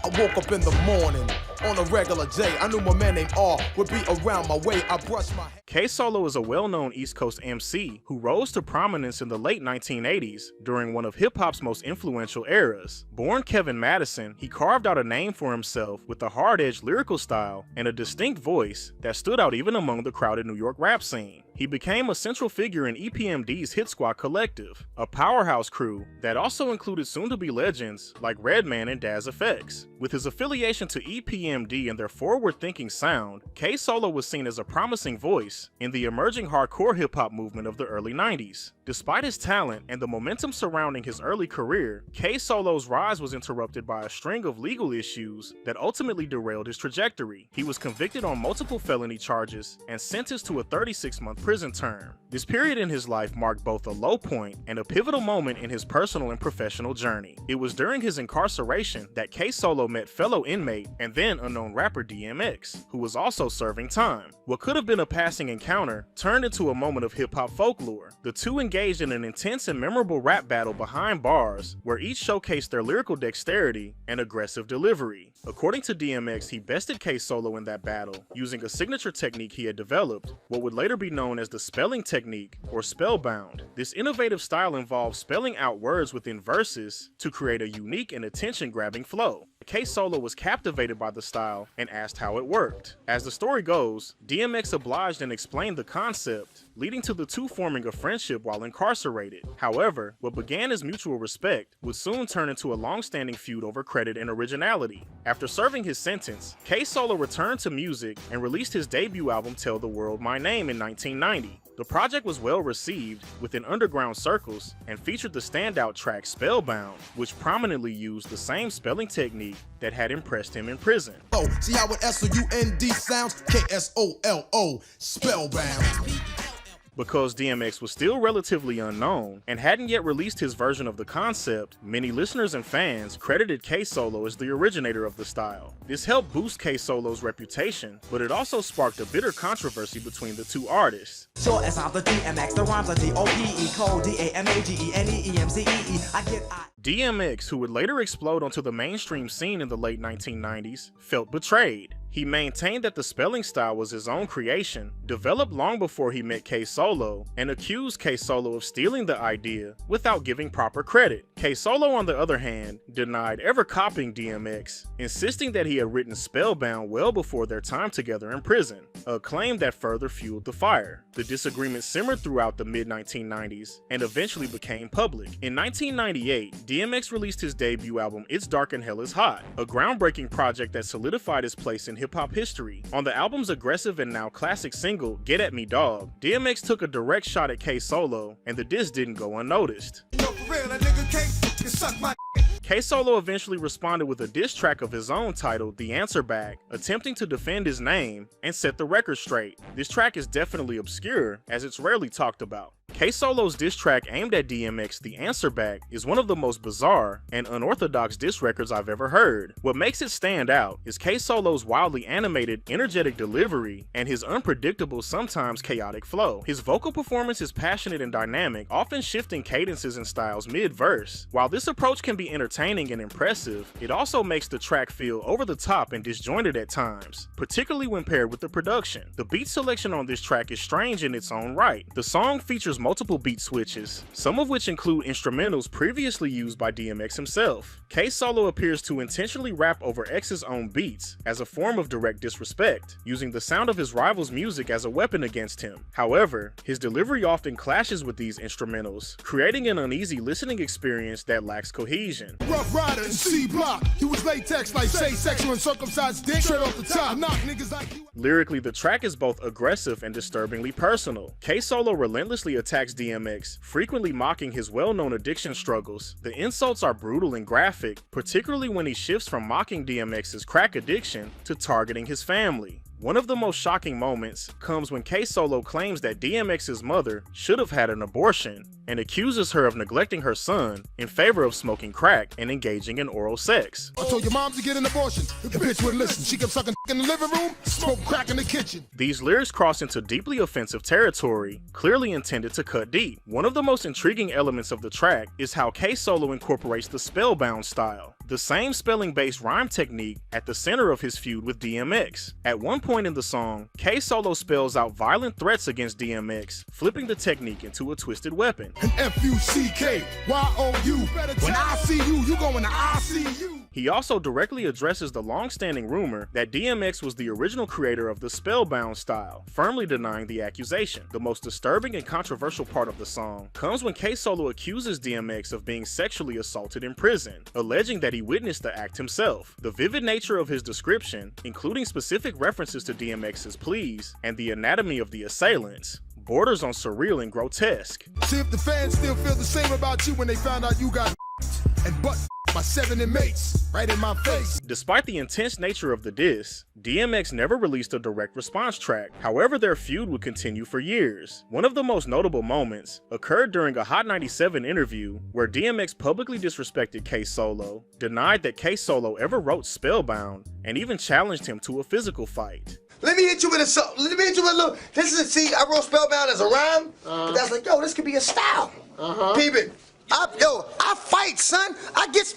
I woke up in the morning on a regular day. I knew my man named R would be around my way. I brushed my hair. K-Solo is a well-known East Coast MC who rose to prominence in the late 1980s during one of hip-hop's most influential eras. Born Kevin Madison, he carved out a name for himself with a hard-edged lyrical style and a distinct voice that stood out even among the crowded New York rap scene. He became a central figure in EPMD's Hit Squad collective, a powerhouse crew that also included soon-to-be legends like Redman and Daz Effects. With his affiliation to EPMD and their forward-thinking sound, K-Solo was seen as a promising voice in the emerging hardcore hip-hop movement of the early 90s. Despite his talent and the momentum surrounding his early career, K-Solo's rise was interrupted by a string of legal issues that ultimately derailed his trajectory. He was convicted on multiple felony charges and sentenced to a 36-month prison term. This period in his life marked both a low point and a pivotal moment in his personal and professional journey. It was during his incarceration that K-Solo met fellow inmate and then unknown rapper DMX, who was also serving time. What could have been a passing encounter turned into a moment of hip-hop folklore. The two engaged in an intense and memorable rap battle behind bars, where each showcased their lyrical dexterity and aggressive delivery. According to DMX, he bested K-Solo in that battle, using a signature technique he had developed, what would later be known as the spelling technique, or spellbound. This innovative style involves spelling out words within verses to create a unique and attention-grabbing flow. K-Solo was captivated by the style and asked how it worked. As the story goes, DMX obliged and explained the concept, leading to the two forming a friendship while incarcerated. However, what began as mutual respect would soon turn into a long-standing feud over credit and originality. After serving his sentence, K-Solo returned to music and released his debut album Tell the World My Name in 1990. The project was well received within underground circles and featured the standout track Spellbound, which prominently used the same spelling technique that had impressed him in prison. Oh, see how it S-O-U-N-D sounds? K-S-O-L-O, spellbound. Because DMX was still relatively unknown and hadn't yet released his version of the concept, many listeners and fans credited K-Solo as the originator of the style. This helped boost K-Solo's reputation, but it also sparked a bitter controversy between the two artists. Sure as I'm the DMX, the rhymes are D-O-P-E, code D-A-M-A-G-E-N-E-E-M-C-E-E, I get I. DMX, who would later explode onto the mainstream scene in the late 1990s, felt betrayed. He maintained that the spelling style was his own creation, developed long before he met K-Solo, and accused K-Solo of stealing the idea without giving proper credit. K-Solo, on the other hand, denied ever copying DMX, insisting that he had written Spellbound well before their time together in prison, a claim that further fueled the fire. The disagreement simmered throughout the mid-1990s and eventually became public. In 1998, DMX released his debut album It's Dark and Hell is Hot, a groundbreaking project that solidified his place in hip-hop history. On the album's aggressive and now classic single, Get At Me Dog, DMX took a direct shot at K-Solo, and the diss didn't go unnoticed. K-Solo eventually responded with a diss track of his own titled The Answer Back, attempting to defend his name and set the record straight. This track is definitely obscure, as it's rarely talked about. K-Solo's diss track aimed at DMX, The Answer Back, is one of the most bizarre and unorthodox diss records I've ever heard. What makes it stand out is K-Solo's wildly animated, energetic delivery and his unpredictable, sometimes chaotic flow. His vocal performance is passionate and dynamic, often shifting cadences and styles mid-verse. While this approach can be entertaining and impressive, it also makes the track feel over the top and disjointed at times, particularly when paired with the production. The beat selection on this track is strange in its own right. The song features multiple beat switches, some of which include instrumentals previously used by DMX himself. K-Solo appears to intentionally rap over X's own beats as a form of direct disrespect, using the sound of his rival's music as a weapon against him. However, his delivery often clashes with these instrumentals, creating an uneasy listening experience that lacks cohesion. Rough Rider and C-Block, he was latex like say sexual and circumcised dick straight off the top. Knock niggas like you. Lyrically, the track is both aggressive and disturbingly personal. K-Solo relentlessly attacks DMX, frequently mocking his well-known addiction struggles. The insults are brutal and graphic, particularly when he shifts from mocking DMX's crack addiction to targeting his family. One of the most shocking moments comes when K-Solo claims that DMX's mother should have had an abortion and accuses her of neglecting her son in favor of smoking crack and engaging in oral sex. I told your mom to get an abortion. The bitch wouldn't listen. She kept sucking in the living room, smoke crack in the kitchen. These lyrics cross into deeply offensive territory, clearly intended to cut deep. One of the most intriguing elements of the track is how K-Solo incorporates the spellbound style, the same spelling-based rhyme technique at the center of his feud with DMX. At one point in the song, K-Solo spells out violent threats against DMX, flipping the technique into a twisted weapon. And F-U-C-K-Y-O-U. When I see you, you going to ICU. He also directly addresses the long-standing rumor that DMX was the original creator of the spellbound style, firmly denying the accusation. The most disturbing and controversial part of the song comes when K-Solo accuses DMX of being sexually assaulted in prison, alleging that he witnessed the act himself. The vivid nature of his description, including specific references to DMX's pleas and the anatomy of the assailants, borders on surreal and grotesque. See if the fans still feel the same about you when they found out you got and butt by 7 inmates right in my face. Despite the intense nature of the diss, DMX never released a direct response track. However, their feud would continue for years. One of the most notable moments occurred during a Hot 97 interview where DMX publicly disrespected K-Solo, denied that K-Solo ever wrote Spellbound, and even challenged him to a physical fight. Let me hit you with a little. See, I wrote Spellbound as a rhyme, but that's like, yo, this could be a style. Peep it. I fight, son. I get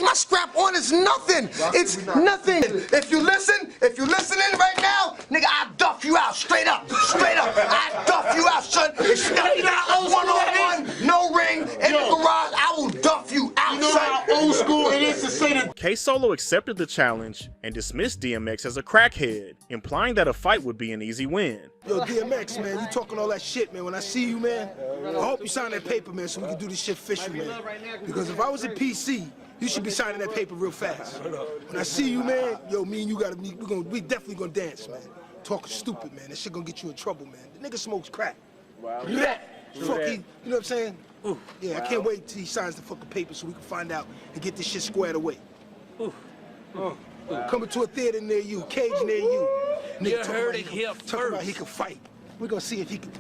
my scrap on. It's nothing. It's nothing. If you listening right now, nigga, I duff you out straight up. I duff you out, son. It's straight out, 1-on-1, no ring, in the garage. I will duff you out, son. You know how old school it is to say that. K-Solo accepted the challenge and dismissed DMX as a crackhead, implying that a fight would be an easy win. Yo, DMX, man, you talking all that shit, man. When I see you, man, I hope you sign that paper, man, so we can do this shit official, man. Because if I was at PC, you should be signing that paper real fast. When I see you, man, yo, me and you gotta be, we definitely gonna dance, man. Talking stupid, man. That shit gonna get you in trouble, man. The nigga smokes crack. Wow. Fuck, you know what I'm saying? Ooh. Yeah, wow. I can't wait till he signs the fucking paper so we can find out and get this shit squared away. Ooh. Wow. Coming to a theater near you, cage near you. You heard it here first. Talking about he can fight. We're gonna see if he can.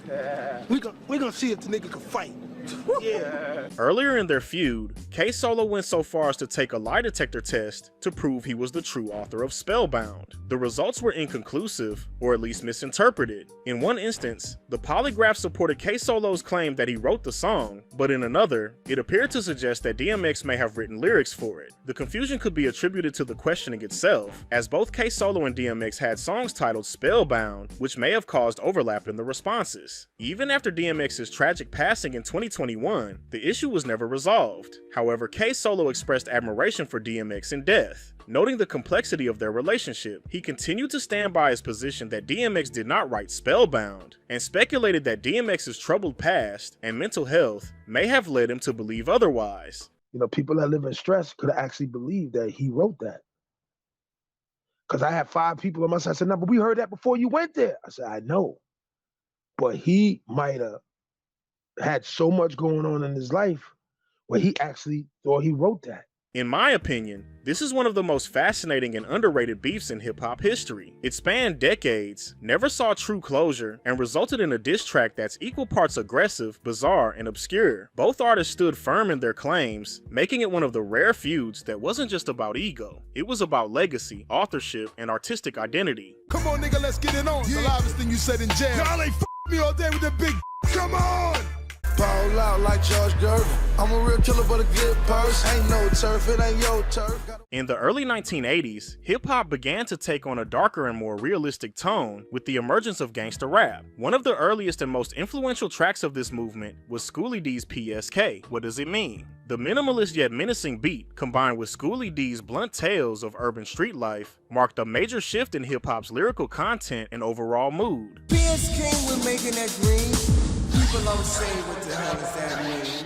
We're gonna see if the nigga can fight. Yeah. Earlier in their feud, K-Solo went so far as to take a lie detector test to prove he was the true author of Spellbound. The results were inconclusive, or at least misinterpreted. In one instance, the polygraph supported K-Solo's claim that he wrote the song, but in another, it appeared to suggest that DMX may have written lyrics for it. The confusion could be attributed to the questioning itself, as both K-Solo and DMX had songs titled Spellbound, which may have caused overlap in the responses. Even after DMX's tragic passing in 2021, the issue was never resolved. However, K-Solo expressed admiration for DMX in death. Noting the complexity of their relationship, he continued to stand by his position that DMX did not write Spellbound, and speculated that DMX's troubled past and mental health may have led him to believe otherwise. You know, people that live in stress could have actually believed that he wrote that. Because I had 5 people on my side. I said, no, but we heard that before you went there. I said, I know. But he might have had so much going on in his life where he actually thought he wrote that. In my opinion, this is one of the most fascinating and underrated beefs in hip-hop history. It spanned decades, never saw true closure, and resulted in a diss track that's equal parts aggressive, bizarre, and obscure. Both artists stood firm in their claims, making it one of the rare feuds that wasn't just about ego. It was about legacy, authorship, and artistic identity. Come on, nigga, let's get it on. The loudest thing you said in jail. Y'all ain't me all day with the big. Come on! Ball out like George Gervin. I'm a real killer but a good person. Ain't no turf, it ain't your turf. In the early 1980s, hip-hop began to take on a darker and more realistic tone with the emergence of gangsta rap. One of the earliest and most influential tracks of this movement was Schoolie D's PSK, What Does It Mean? The minimalist yet menacing beat, combined with Schoolie D's blunt tales of urban street life, marked a major shift in hip-hop's lyrical content and overall mood. PSK, we're making that green. People don't say what the hell does that mean.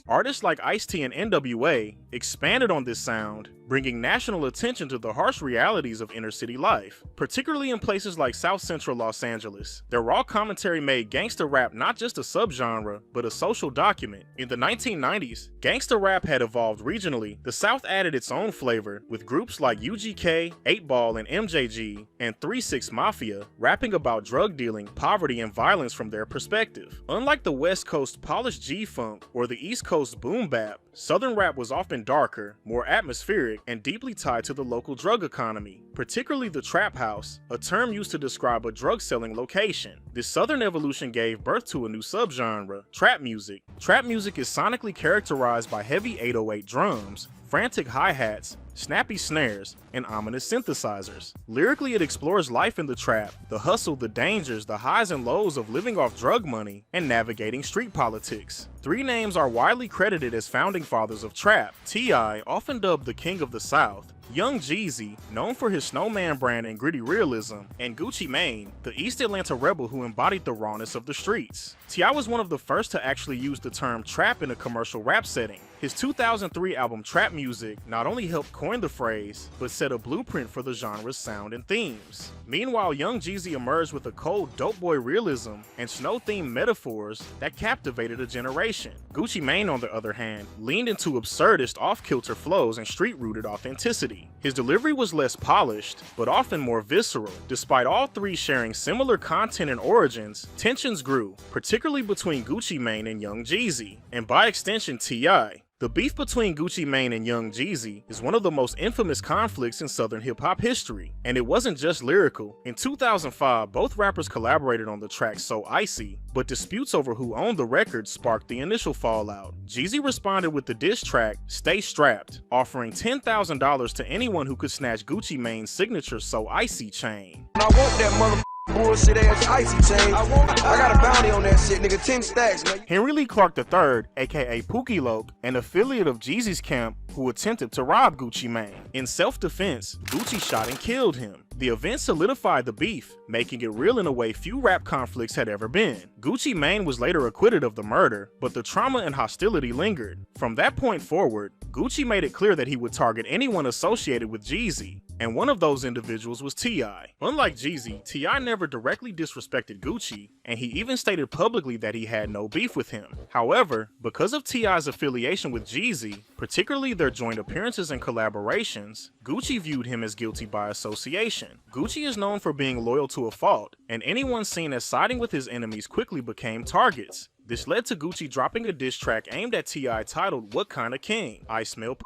Artists like Ice-T and NWA expanded on this sound, bringing national attention to the harsh realities of inner-city life, particularly in places like South Central Los Angeles. Their raw commentary made gangsta rap not just a subgenre, but a social document. In the 1990s, gangsta rap had evolved regionally. The South added its own flavor, with groups like UGK, 8-Ball, and MJG, and 3 6 Mafia rapping about drug dealing, poverty, and violence from their perspective. Unlike the West Coast polished G-Funk or the East Coast Coast boom bap, Southern rap was often darker, more atmospheric, and deeply tied to the local drug economy, particularly the trap house, a term used to describe a drug-selling location. This Southern evolution gave birth to a new subgenre, trap music. Trap music is sonically characterized by heavy 808 drums, frantic hi-hats, snappy snares, and ominous synthesizers. Lyrically, it explores life in the trap, the hustle, the dangers, the highs and lows of living off drug money, and navigating street politics. Three names are widely credited as founding fathers of trap: T.I., often dubbed the King of the South, Young Jeezy, known for his Snowman brand and gritty realism, and Gucci Mane, the East Atlanta rebel who embodied the rawness of the streets. T.I. was one of the first to actually use the term trap in a commercial rap setting. His 2003 album Trap Music not only helped coin the phrase, but set a blueprint for the genre's sound and themes. Meanwhile, Young Jeezy emerged with a cold dope boy realism and snow-themed metaphors that captivated a generation. Gucci Mane, on the other hand, leaned into absurdist off-kilter flows and street-rooted authenticity. His delivery was less polished, but often more visceral. Despite all three sharing similar content and origins, tensions grew, particularly between Gucci Mane and Young Jeezy, and by extension T.I. The beef between Gucci Mane and Young Jeezy is one of the most infamous conflicts in Southern hip-hop history, and it wasn't just lyrical. In 2005, both rappers collaborated on the track So Icy, but disputes over who owned the record sparked the initial fallout. Jeezy responded with the diss track Stay Strapped, offering $10,000 to anyone who could snatch Gucci Mane's signature So Icy chain. I want that mother bullshit ass icy chain. I got a bounty on that shit, nigga. 10 stacks, man. Henry Lee Clark III, aka Pookie Loc, an affiliate of Jeezy's camp who attempted to rob Gucci Mane. In self-defense, Gucci shot and killed him. The event solidified the beef, making it real in a way few rap conflicts had ever been. Gucci Mane was later acquitted of the murder, but the trauma and hostility lingered. From that point forward, Gucci made it clear that he would target anyone associated with Jeezy, and one of those individuals was T.I. Unlike Jeezy, T.I. never directly disrespected Gucci, and he even stated publicly that he had no beef with him. However, because of T.I.'s affiliation with Jeezy, particularly their joint appearances and collaborations, Gucci viewed him as guilty by association. Gucci is known for being loyal to a fault, and anyone seen as siding with his enemies quickly became targets. This led to Gucci dropping a diss track aimed at T.I. titled What Kinda King? I Smell P.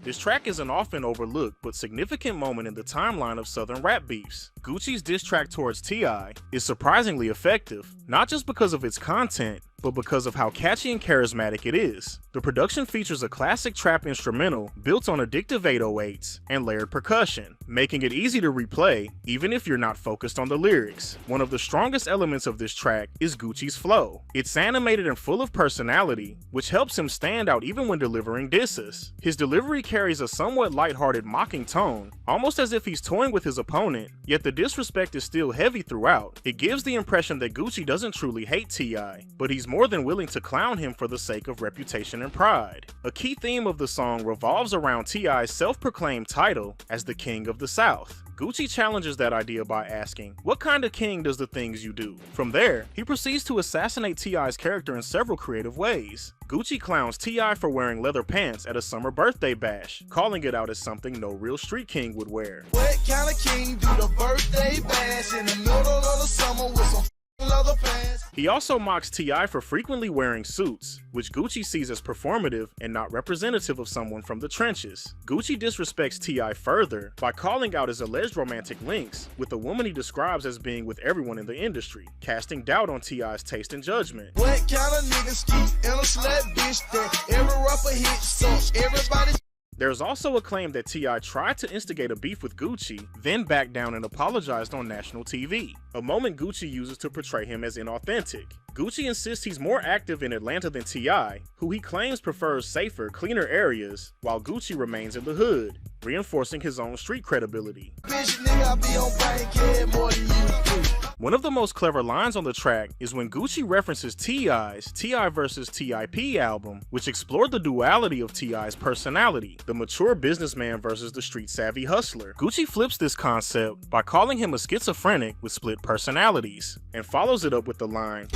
This track is an often overlooked but significant moment in the timeline of Southern rap beefs. Gucci's diss track towards T.I. is surprisingly effective, not just because of its content, but because of how catchy and charismatic it is. The production features a classic trap instrumental built on addictive 808s and layered percussion, making it easy to replay even if you're not focused on the lyrics. One of the strongest elements of this track is Gucci's flow. It's animated and full of personality, which helps him stand out even when delivering disses. His delivery carries a somewhat lighthearted mocking tone, almost as if he's toying with his opponent, yet the disrespect is still heavy throughout. It gives the impression that Gucci doesn't truly hate T.I., but he's more than willing to clown him for the sake of reputation and pride. A key theme of the song revolves around T.I.'s self-proclaimed title as the King of the South. Gucci challenges that idea by asking, "What kind of king does the things you do?" From there, he proceeds to assassinate T.I.'s character in several creative ways. Gucci clowns T.I. for wearing leather pants at a summer birthday bash, calling it out as something no real street king would wear. What kind of king do the birthday bash in the middle of the summer with some leather pants? He also mocks T.I. for frequently wearing suits, which Gucci sees as performative and not representative of someone from the trenches. Gucci disrespects T.I. further by calling out his alleged romantic links with a woman he describes as being with everyone in the industry, casting doubt on T.I.'s taste and judgment. What kind of nigga ski in a slut bitch that every rapper hits so everybody? There's also a claim that T.I. tried to instigate a beef with Gucci, then backed down and apologized on national TV, a moment Gucci uses to portray him as inauthentic. Gucci insists he's more active in Atlanta than T.I., who he claims prefers safer, cleaner areas, while Gucci remains in the hood, reinforcing his own street credibility. Bitch, nigga, I be on Bankhead more than you do. One of the most clever lines on the track is when Gucci references T.I.'s T.I. vs. T.I.P. album, which explored the duality of T.I.'s personality, the mature businessman versus the street-savvy hustler. Gucci flips this concept by calling him a schizophrenic with split personalities, and follows it up with the line,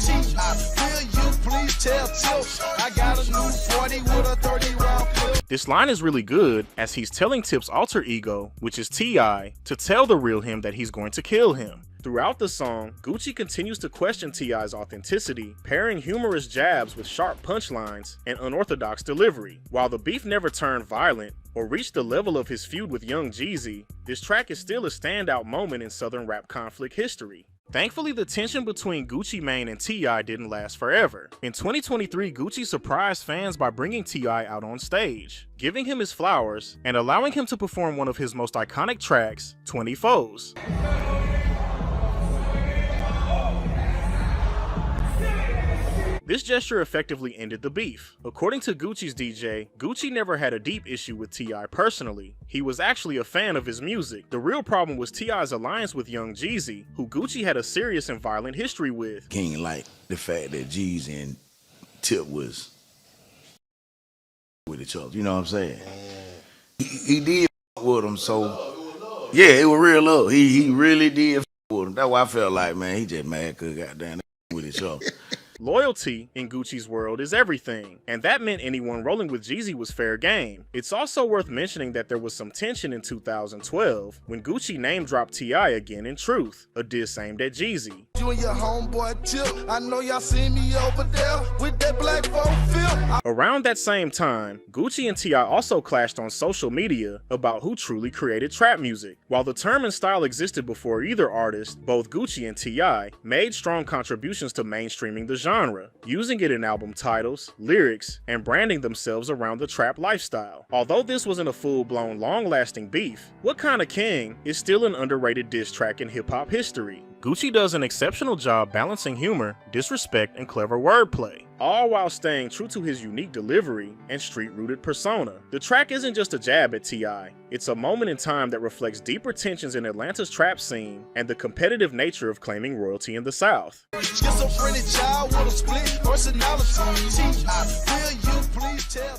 This line is really good, as he's telling Tip's alter ego, which is T.I., to tell the real him that he's going to kill him. Throughout the song, Gucci continues to question T.I.'s authenticity, pairing humorous jabs with sharp punchlines and unorthodox delivery. While the beef never turned violent or reached the level of his feud with Young Jeezy, this track is still a standout moment in Southern rap conflict history. Thankfully, the tension between Gucci Mane and T.I. didn't last forever. In 2023, Gucci surprised fans by bringing T.I. out on stage, giving him his flowers, and allowing him to perform one of his most iconic tracks, 20 Foes. This gesture effectively ended the beef. According to Gucci's DJ, Gucci never had a deep issue with T.I. personally. He was actually a fan of his music. The real problem was T.I.'s alliance with Young Jeezy, who Gucci had a serious and violent history with. King liked the fact that Jeezy and Tip was with each other, you know what I'm saying? He did with him, so yeah, it was real love. He really did with him. That's why I felt like, man, he just mad because goddamn they with each other. Loyalty, in Gucci's world, is everything, and that meant anyone rolling with Jeezy was fair game. It's also worth mentioning that there was some tension in 2012 when Gucci name-dropped T.I. again in Truth, a diss aimed at Jeezy. You and your homeboy Tip, I know y'all see me over there with that black folk feel. Around that same time, Gucci and T.I. also clashed on social media about who truly created trap music. While the term and style existed before either artist, both Gucci and T.I. made strong contributions to mainstreaming the genre, using it in album titles, lyrics, and branding themselves around the trap lifestyle. Although this wasn't a full-blown, long-lasting beef, What Kinda King is still an underrated diss track in hip-hop history. Gucci does an exceptional job balancing humor, disrespect, and clever wordplay, all while staying true to his unique delivery and street-rooted persona. The track isn't just a jab at T.I., it's a moment in time that reflects deeper tensions in Atlanta's trap scene and the competitive nature of claiming royalty in the South. Schizophrenic child with a split personality. Will you please tell